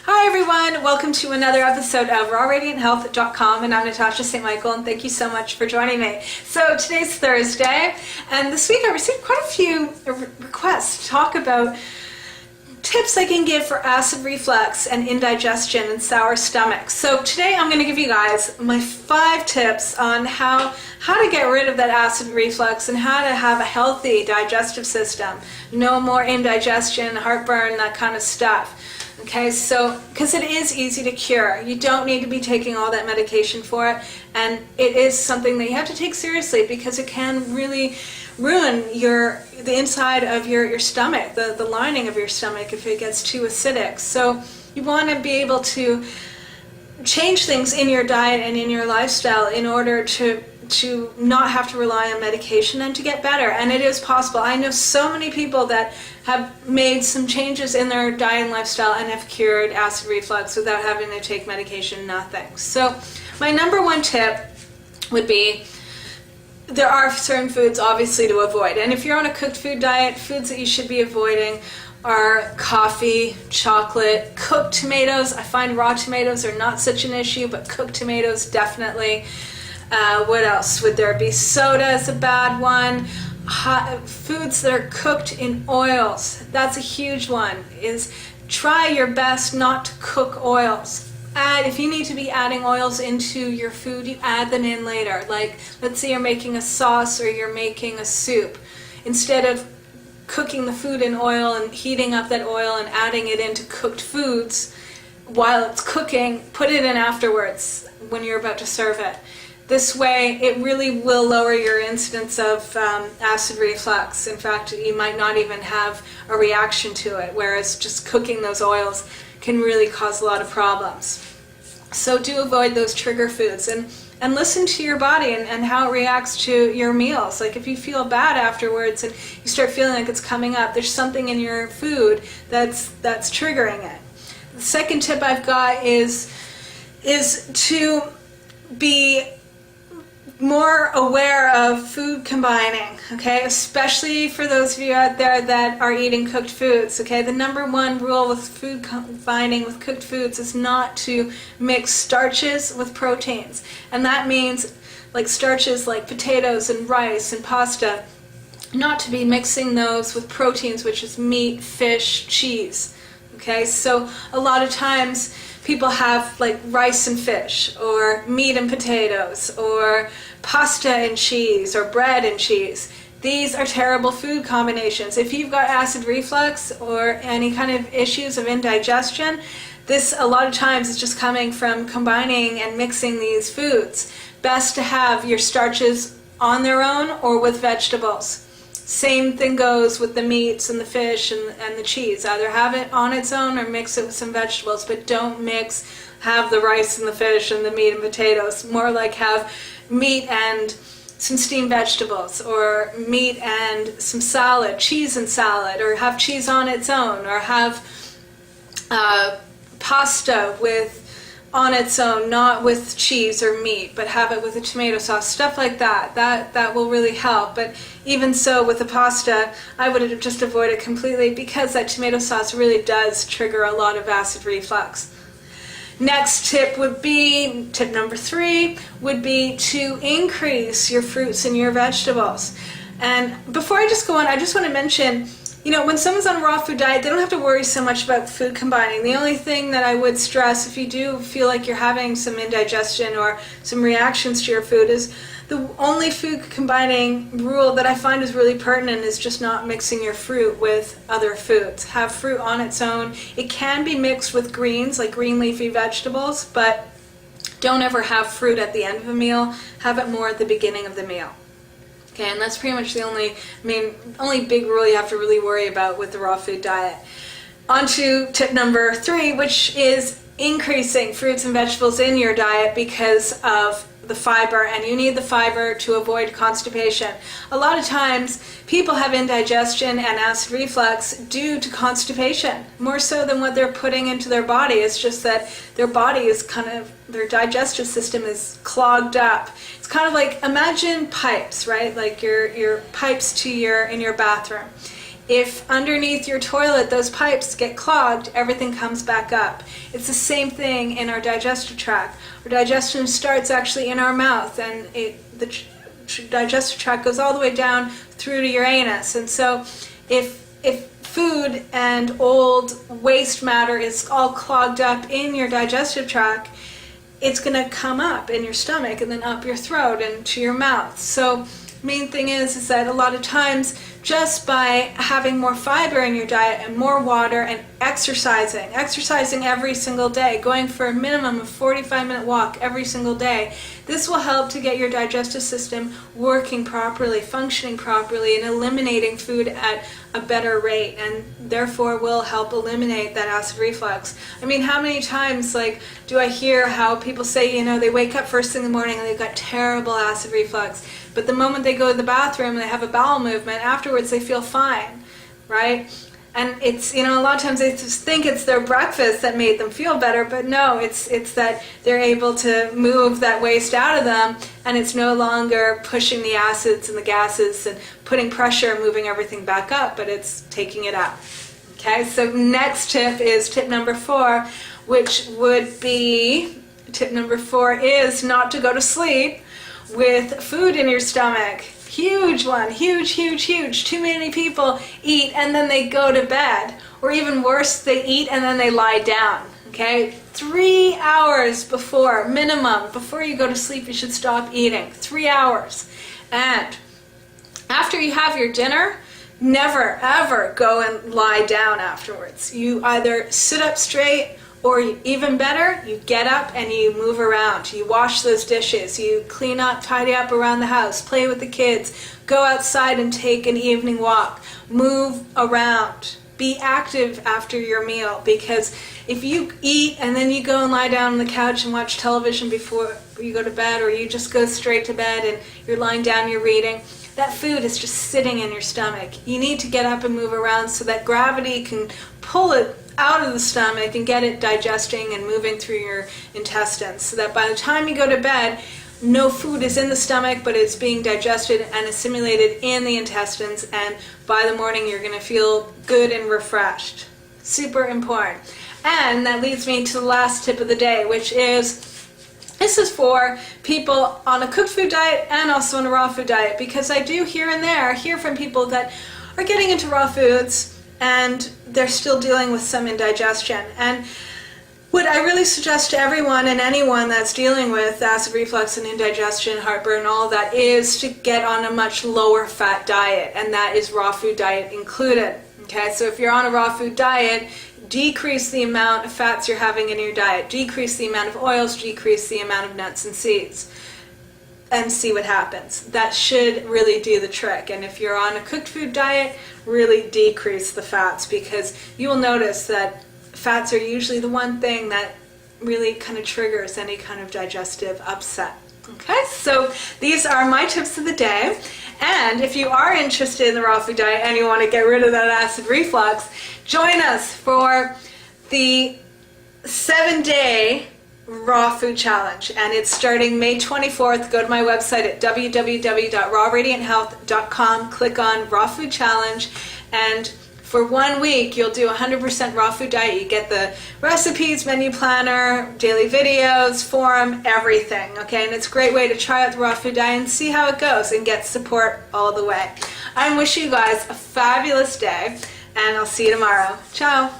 Hi everyone, welcome to another episode of rawradianthealth.com, and I'm Natasha St. Michael, and thank you so much for joining me. So today's Thursday, and this week I received quite a few requests to talk about tips I can give for acid reflux and indigestion and sour stomachs. So today I'm going to give you guys my 5 tips on how to get rid of that acid reflux and how to have a healthy digestive system. No more indigestion, heartburn, that kind of stuff. Okay, so because it is easy to cure, you don't need to be taking all that medication for it, and it is something that you have to take seriously because it can really ruin the inside of your stomach, the lining of your stomach, if it gets too acidic. So you want to be able to change things in your diet and in your lifestyle in order to not have to rely on medication and to get better. And it is possible. I know so many people that have made some changes in their diet and lifestyle and have cured acid reflux without having to take medication, nothing. So my number 1 tip would be, there are certain foods obviously to avoid. And if you're on a cooked food diet, foods that you should be avoiding are coffee, chocolate, cooked tomatoes. I find raw tomatoes are not such an issue, but cooked tomatoes definitely. What else would there be? Soda is a bad one. Foods that are cooked in oils, that's a huge one. Is try your best not to cook oils. If you need to be adding oils into your food, you add them in later. Like, let's say you're making a sauce or you're making a soup. Instead of cooking the food in oil and heating up that oil and adding it into cooked foods while it's cooking, put it in afterwards when you're about to serve it. This way, it really will lower your incidence of acid reflux. In fact, you might not even have a reaction to it, whereas just cooking those oils can really cause a lot of problems. So do avoid those trigger foods and listen to your body and how it reacts to your meals. Like if you feel bad afterwards and you start feeling like it's coming up, there's something in your food that's triggering it. The second tip I've got is to be more aware of food combining, okay? Especially for those of you out there that are eating cooked foods, okay? The number 1 rule with food combining with cooked foods is not to mix starches with proteins. And that means like starches like potatoes and rice and pasta, not to be mixing those with proteins, which is meat, fish, cheese, okay? So a lot of times people have like rice and fish, or meat and potatoes, or pasta and cheese, or bread and cheese. These are terrible food combinations. If you've got acid reflux or any kind of issues of indigestion, this a lot of times is just coming from combining and mixing these foods. Best to have your starches on their own or with vegetables. Same thing goes with the meats and the fish and the cheese. Either have it on its own or mix it with some vegetables, but don't have the rice and the fish and the meat and potatoes. More like have meat and some steamed vegetables, or meat and some salad, cheese and salad, or have cheese on its own, or have pasta on its own, not with cheese or meat, but have it with a tomato sauce, stuff like that. That will really help. But even so, with the pasta, I would just avoid it completely because that tomato sauce really does trigger a lot of acid reflux. Next tip would be, tip number 3, would be to increase your fruits and your vegetables. And before I just go on, I just want to mention, when someone's on a raw food diet, they don't have to worry so much about food combining. The only thing that I would stress, if you do feel like you're having some indigestion or some reactions to your food, is the only food combining rule that I find is really pertinent is just not mixing your fruit with other foods. Have fruit on its own. It can be mixed with greens, like green leafy vegetables, but don't ever have fruit at the end of a meal. Have it more at the beginning of the meal. Okay, and that's pretty much the only big rule you have to really worry about with the raw food diet. On to tip number 3, which is increasing fruits and vegetables in your diet because of the fiber, and you need the fiber to avoid constipation. A lot of times people have indigestion and acid reflux due to constipation, more so than what they're putting into their body. It's just that their body is their digestive system is clogged up. It's kind of like, imagine pipes, right? Like your pipes in your bathroom. If underneath your toilet those pipes get clogged, everything comes back up. It's the same thing in our digestive tract. Our digestion starts actually in our mouth, and the digestive tract goes all the way down through to your anus. And so if food and old waste matter is all clogged up in your digestive tract, it's going to come up in your stomach and then up your throat and to your mouth. So main thing is that a lot of times, just by having more fiber in your diet and more water and exercising every single day, going for a minimum of 45-minute walk every single day, this will help to get your digestive system working properly, functioning properly, and eliminating food at a better rate, and therefore will help eliminate that acid reflux. I mean, how many times do I hear how people say, they wake up first thing in the morning and they've got terrible acid reflux, but the moment they go to the bathroom and they have a bowel movement, afterwards they feel fine, right? And it's, a lot of times they just think it's their breakfast that made them feel better, but no, it's that they're able to move that waste out of them, and it's no longer pushing the acids and the gases and putting pressure and moving everything back up, but it's taking it out. Okay, so next tip is tip number 4, which would be, tip number 4 is not to go to sleep with food in your stomach. Huge one, huge. Too many people eat and then they go to bed. Or even worse, they eat and then they lie down. Okay, 3 hours before, minimum, before you go to sleep, you should stop eating. 3 hours. And after you have your dinner, never ever go and lie down afterwards. You either sit up straight, or even better, you get up and you move around. You wash those dishes, you clean up, tidy up around the house, play with the kids, go outside and take an evening walk, move around. Be active after your meal, because if you eat and then you go and lie down on the couch and watch television before you go to bed, or you just go straight to bed and you're lying down, you're reading, that food is just sitting in your stomach. You need to get up and move around so that gravity can pull it out of the stomach and get it digesting and moving through your intestines, so that by the time you go to bed, no food is in the stomach, but it's being digested and assimilated in the intestines, and by the morning you're going to feel good and refreshed. Super important. And that leads me to the last tip of the day, which is, this is for people on a cooked food diet and also on a raw food diet, because I do here and there hear from people that are getting into raw foods and they're still dealing with some indigestion. And what I really suggest to everyone and anyone that's dealing with acid reflux and indigestion, heartburn, all that, is to get on a much lower fat diet, and that is raw food diet included. Okay, so if you're on a raw food diet, decrease the amount of fats you're having in your diet, decrease the amount of oils, decrease the amount of nuts and seeds, and see what happens. That should really do the trick. And if you're on a cooked food diet, really decrease the fats, because you will notice that fats are usually the one thing that really kind of triggers any kind of digestive upset. Okay, so these are my tips of the day. And if you are interested in the raw food diet and you want to get rid of that acid reflux, join us for the 7-day raw food challenge, and it's starting May 24th. Go to my website at www.rawradianthealth.com, click on raw food challenge, and for 1 week you'll do 100% raw food diet. You get the recipes, menu planner, daily videos, forum, everything. Okay, and it's a great way to try out the raw food diet and see how it goes and get support all the way. I wish you guys a fabulous day, and I'll see you tomorrow. Ciao.